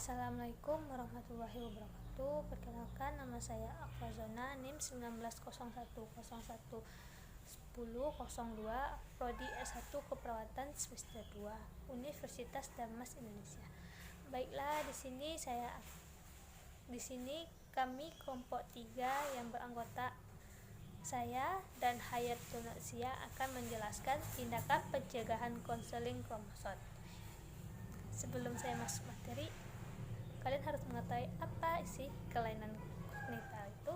Assalamualaikum warahmatullahi wabarakatuh. Perkenalkan, nama saya Akfazona, NIM 1901111002, Prodi S1 Keperawatan semester 2, Universitas Darmas Indonesia. Baiklah, di sini kami kelompok 3 yang beranggota saya dan Hayatul Nasia akan menjelaskan tindakan pencegahan konseling kromosom. Sebelum saya masuk materi, kalian harus mengetahui apa sih kelainan kognital itu.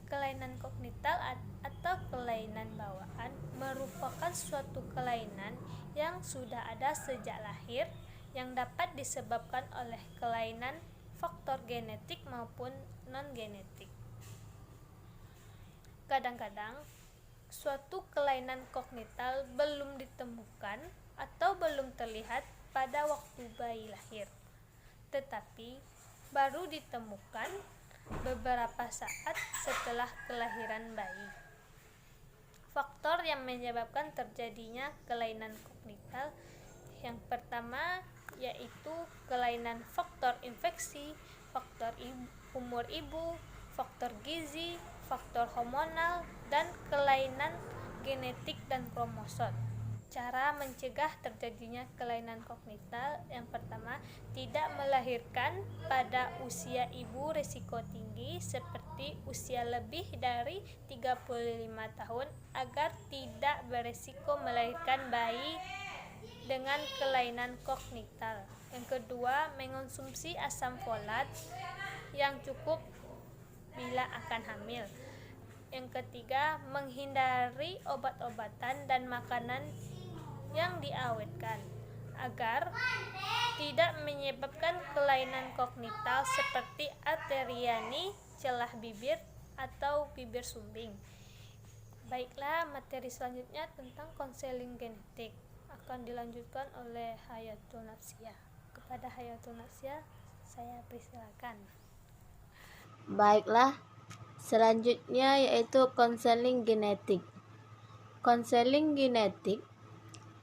Kelainan kognital atau kelainan bawaan merupakan suatu kelainan yang sudah ada sejak lahir yang dapat disebabkan oleh kelainan faktor genetik maupun non-genetik. Kadang-kadang suatu kelainan kognital belum ditemukan atau belum terlihat pada waktu bayi lahir, tetapi baru ditemukan beberapa saat setelah kelahiran bayi. Faktor yang menyebabkan terjadinya kelainan kognital yang pertama yaitu kelainan faktor infeksi, faktor umur ibu, faktor gizi, faktor hormonal, dan kelainan genetik dan kromosom. Cara mencegah terjadinya kelainan kognital yang pertama, tidak melahirkan pada usia ibu risiko tinggi seperti usia lebih dari 35 tahun agar tidak berisiko melahirkan bayi dengan kelainan kognital. Yang kedua, mengonsumsi asam folat yang cukup bila akan hamil. Yang ketiga, menghindari obat-obatan dan makanan yang diawetkan agar tidak menyebabkan kelainan kognital seperti arteriani, celah bibir, atau bibir sumbing. Baiklah, materi selanjutnya tentang konseling genetik akan dilanjutkan oleh Hayatul Nasia. Kepada Hayatul Nasia, saya persilakan. Baiklah, selanjutnya yaitu konseling genetik. Konseling genetik,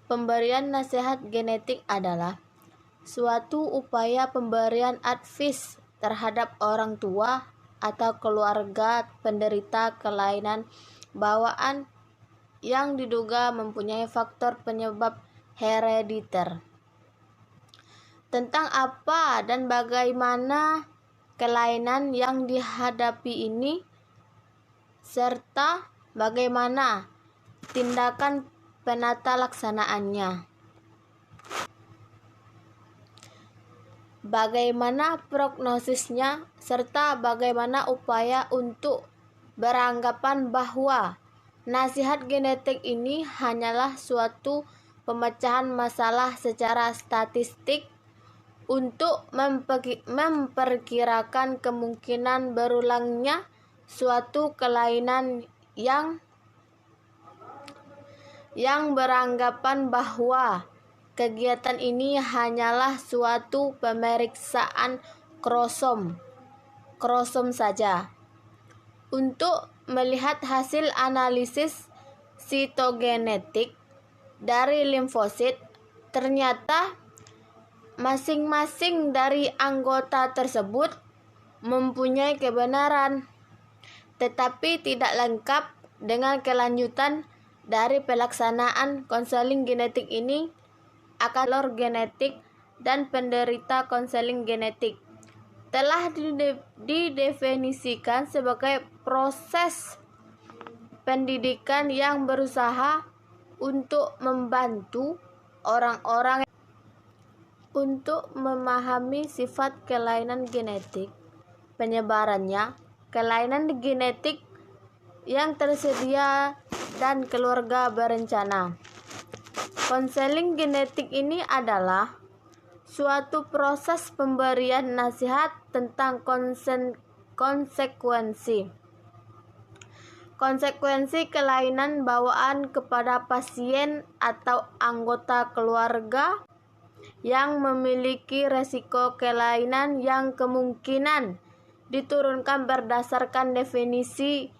pemberian nasihat genetik adalah suatu upaya pemberian advice terhadap orang tua atau keluarga penderita kelainan bawaan yang diduga mempunyai faktor penyebab herediter tentang apa dan bagaimana kelainan yang dihadapi ini, serta bagaimana tindakan penata laksanaannya. Bagaimana prognosisnya, serta bagaimana upaya untuk beranggapan bahwa nasihat genetik ini hanyalah suatu pemecahan masalah secara statistik untuk memperkirakan kemungkinan berulangnya suatu kelainan yang beranggapan bahwa kegiatan ini hanyalah suatu pemeriksaan kromosom saja. Untuk melihat hasil analisis sitogenetik dari limfosit, ternyata masing-masing dari anggota tersebut mempunyai kebenaran, tetapi tidak lengkap dengan kelanjutan dari pelaksanaan konseling genetik ini akan lor genetik dan penderita konseling genetik telah didefinisikan sebagai proses pendidikan yang berusaha untuk membantu orang-orang untuk memahami sifat kelainan genetik, penyebarannya, kelainan genetik yang tersedia, dan keluarga berencana. Konseling genetik ini adalah suatu proses pemberian nasihat tentang konsekuensi kelainan bawaan kepada pasien atau anggota keluarga yang memiliki resiko kelainan yang kemungkinan diturunkan. Berdasarkan definisi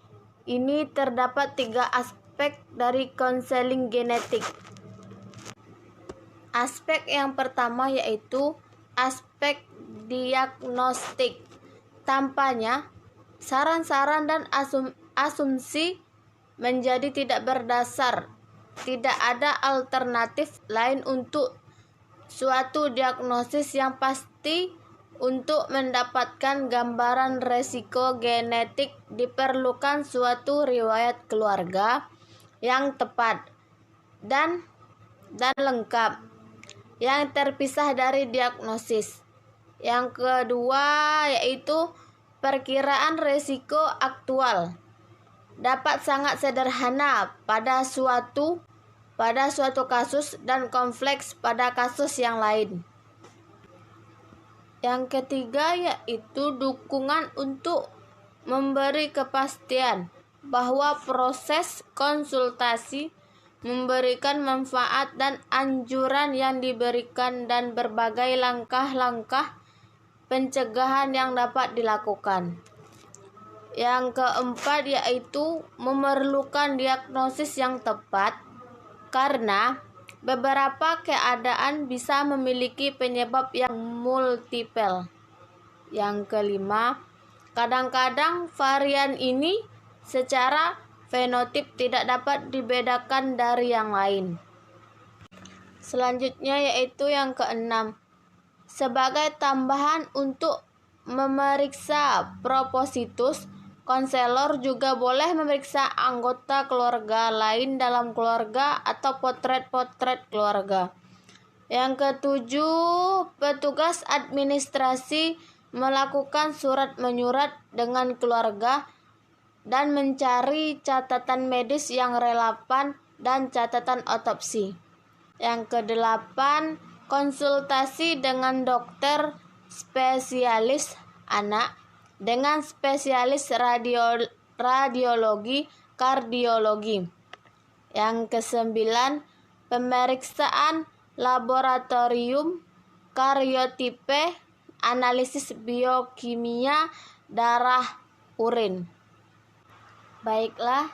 ini terdapat 3 aspek dari konseling genetik. Aspek yang pertama yaitu aspek diagnostik. Tampaknya saran-saran dan asumsi menjadi tidak berdasar. Tidak ada alternatif lain untuk suatu diagnosis yang pasti. Untuk mendapatkan gambaran resiko genetik diperlukan suatu riwayat keluarga yang tepat dan lengkap, yang terpisah dari diagnosis. Yang kedua yaitu perkiraan risiko aktual. Dapat sangat sederhana pada suatu kasus dan kompleks pada kasus yang lain. Yang ketiga yaitu dukungan untuk memberi kepastian bahwa proses konsultasi memberikan manfaat dan anjuran yang diberikan dan berbagai langkah-langkah pencegahan yang dapat dilakukan. Yang keempat yaitu memerlukan diagnosis yang tepat karena beberapa keadaan bisa memiliki penyebab yang multiple. Yang kelima, kadang-kadang varian ini secara fenotip tidak dapat dibedakan dari yang lain. Selanjutnya yaitu yang keenam, sebagai tambahan untuk memeriksa propositus, konselor juga boleh memeriksa anggota keluarga lain dalam keluarga atau potret-potret keluarga. Yang ketujuh, petugas administrasi melakukan surat menyurat dengan keluarga dan mencari catatan medis yang relevan dan catatan otopsi. Yang kedelapan, konsultasi dengan dokter spesialis anak, dengan spesialis radiologi, kardiologi. Yang kesembilan, pemeriksaan laboratorium, karyotipe, analisis biokimia, darah, urin. Baiklah,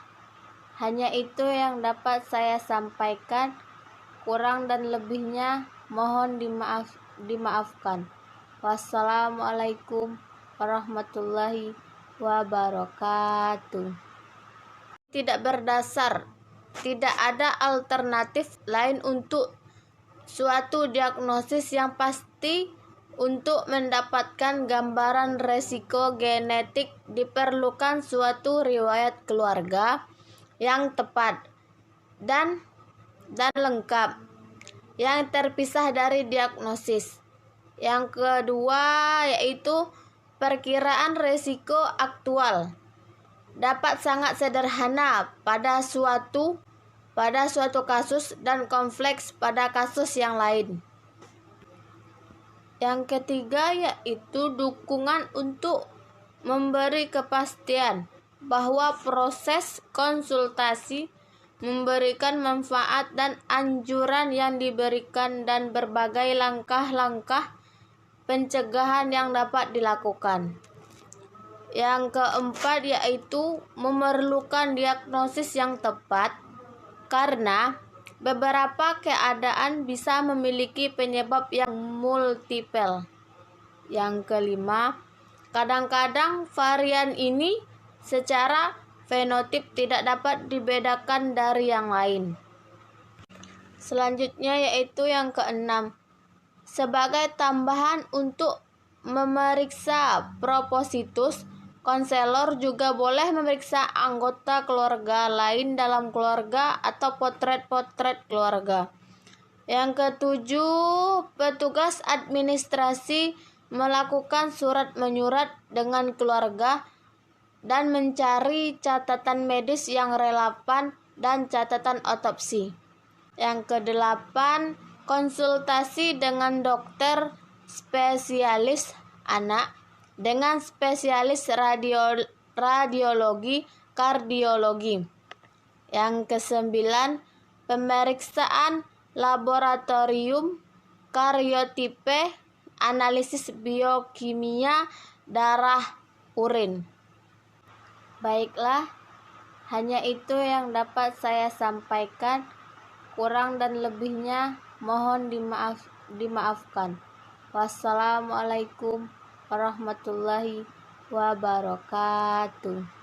hanya itu yang dapat saya sampaikan. Kurang dan lebihnya mohon dimaafkan. Wassalamualaikum warahmatullahi wabarakatuh. Tidak berdasar. Tidak ada alternatif lain untuk suatu diagnosis yang pasti. Untuk mendapatkan gambaran resiko genetik diperlukan suatu riwayat keluarga yang tepat dan lengkap, yang terpisah dari diagnosis. Yang kedua yaitu perkiraan risiko aktual. Dapat sangat sederhana pada suatu kasus dan kompleks pada kasus yang lain. Yang ketiga yaitu dukungan untuk memberi kepastian bahwa proses konsultasi memberikan manfaat dan anjuran yang diberikan dan berbagai langkah-langkah pencegahan yang dapat dilakukan. Yang keempat yaitu memerlukan diagnosis yang tepat karena beberapa keadaan bisa memiliki penyebab yang multiple. Yang kelima, kadang-kadang varian ini secara fenotip tidak dapat dibedakan dari yang lain. Selanjutnya yaitu yang keenam, sebagai tambahan untuk memeriksa propositus, konselor juga boleh memeriksa anggota keluarga lain dalam keluarga atau potret-potret keluarga. Yang ketujuh, petugas administrasi melakukan surat menyurat dengan keluarga dan mencari catatan medis yang relevan dan catatan otopsi. Yang kedelapan, konsultasi dengan dokter spesialis anak, dengan spesialis radiologi, kardiologi. Yang kesembilan, pemeriksaan laboratorium, karyotipe, analisis biokimia, darah, urin. Baiklah, hanya itu yang dapat saya sampaikan. Kurang dan lebihnya mohon dimaafkan. Wassalamualaikum warahmatullahi wabarakatuh.